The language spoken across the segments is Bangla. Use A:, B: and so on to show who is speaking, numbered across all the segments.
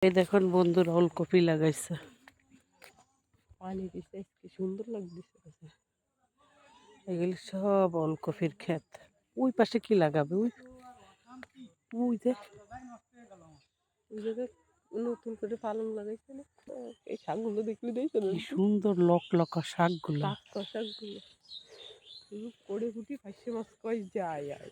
A: এই দেখুন বন্ধুরা ওলকপি লাগাইছে,
B: পানি দিছে কি সুন্দর লাগতেছে।
A: এগুলি সব ওলকপির ক্ষেত। ওই পাশে কি লাগাবে? ওই ওই যে
B: ওই জায়গায় নতুন করে পালং লাগাইছে না, এই শাকগুলো দেখলে দেখছো
A: কি সুন্দর লকা শাকগুলো।
B: শাকগুলো করে ফুটি ফাঁসে মাছ কই যায় আর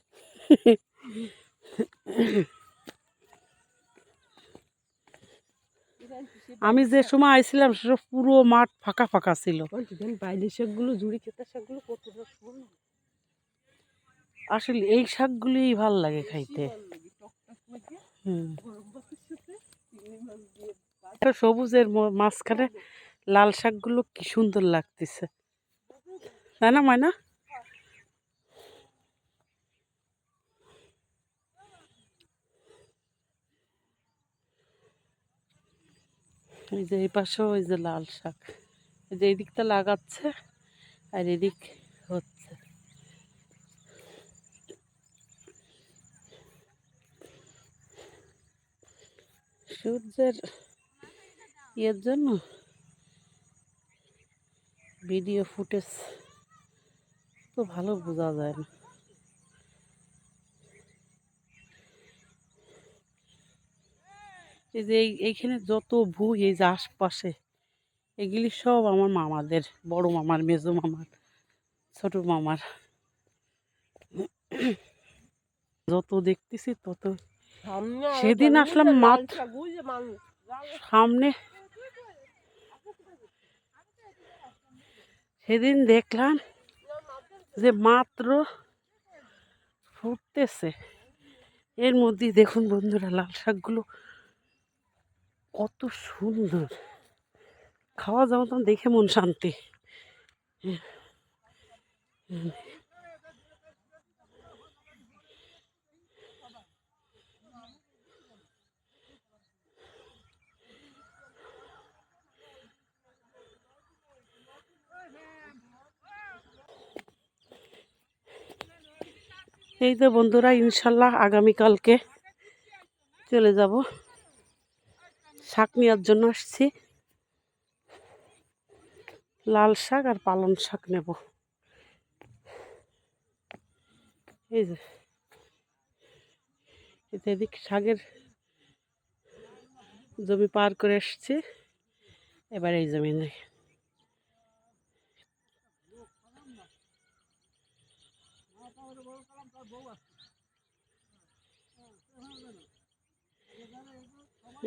A: আমি যে সময় আইছিলাম সেসব পুরো মাঠ ফাঁকা ফাঁকা ছিল।
B: বাইরের শাকগুলো ঝুড়ি খেতার শাকগুলো কতটা সুন্দর।
A: আসলে এই শাকগুলোই ভাল লাগে খাইতে। সবুজের মাঝখানে লাল শাকগুলো কি সুন্দর লাগতেছে, তাই না ময়না? এই যে এই পাশেও ওই যে লাল শাক, এই যে এদিকটা লাগাচ্ছে আর এদিক হচ্ছে। সূর্যের ইয়ের জন্য ভিডিও ফুটেজ তো ভালো বোঝা যায় না। এই যে এইখানে যত ভুঁই এই যে আশপাশে এগুলি সব আমার মামাদের, বড় মামার, মেজো মামার, ছোট মামার। যত দেখতেছি তত সেদিন আসলাম মাত্র সামনে, সেদিন দেখলাম যে মাত্র ফুটতেছে। এর মধ্যে দেখুন বন্ধুরা লাল শাকগুলো কত সুন্দর, খাওয়া যাওয়া তো দেখে মন শান্তি। এই তো বন্ধুরা ইনশাল্লাহ আগামীকালকে চলে যাব, শাক নেওয়ার জন্য আসছি। লাল শাক আর পালং শাক নেব। এই যে এদিক শাকের জমি পার করে এসছি, এবার এই জমি নেই।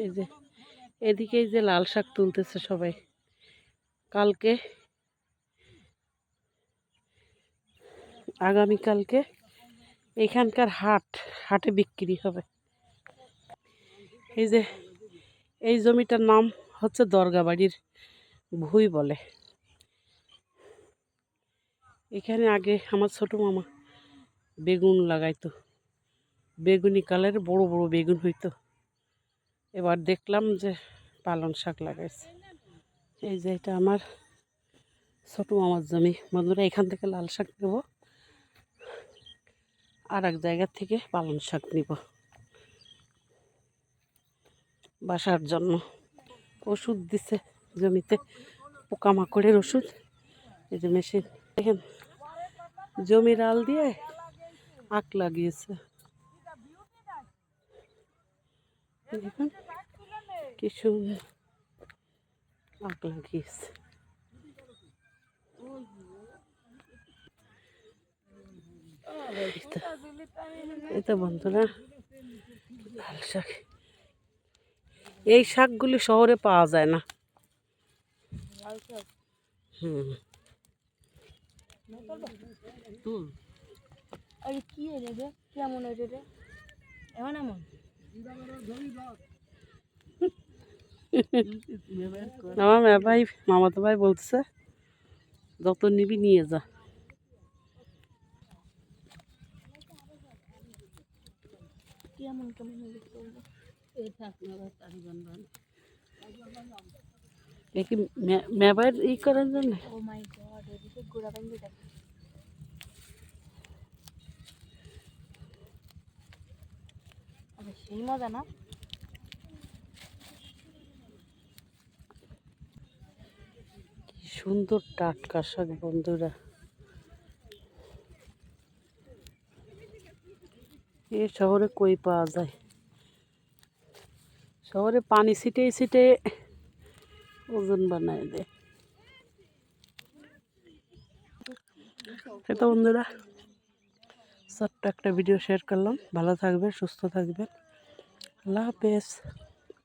A: এই যে এদিকে এই যে লাল শাক তুলতেছে সবাই। কালকে আগামীকালকে এখানকার হাটে বিক্রি হবে। এই যে এই জমিটার নাম হচ্ছে দরগাবাড়ির ভুঁই বলে। এখানে আগে আমার ছোট মামা বেগুন লাগাইতো, বেগুনি কালারের বড় বড় বেগুন হইতো। এবার দেখলাম যে পালং শাক লাগাইছে। এই যে এটা আমার ছোট মামার জমি। বন্ধুরা এখান থেকে লাল শাক নেব, আর এক জায়গা থেকে পালং শাক নিব বাসার জন্য। ওষুধ দিছে জমিতে, পোকামাকড়ের ওষুধ। এই যে মেশিন দেখেন, জমির আল দিয়ে আখ লাগিয়েছে। দেখুন কি সুন্দর আখ লাগিয়েছে। এই তো বন্ধুরা লাল শাক, এই শাকগুলি শহরে পাওয়া যায় না। আমার ভাই, মামাতো ভাই বলতেছে যত নিবি নিয়ে যা। কি মেবার ই করার জন্য
B: সেই মজা না।
A: সুন্দর টাটকা শাক বন্ধুরা। এ শহরে কই পাওয়া যায়? শহরে পানি ছিটে ছিটে ওজন বানায় দেয়। তো বন্ধুরা, ছোট্ট একটা ভিডিও শেয়ার করলাম। ভালো থাকবেন, সুস্থ থাকবেন। আল্লাহ হাফেজ।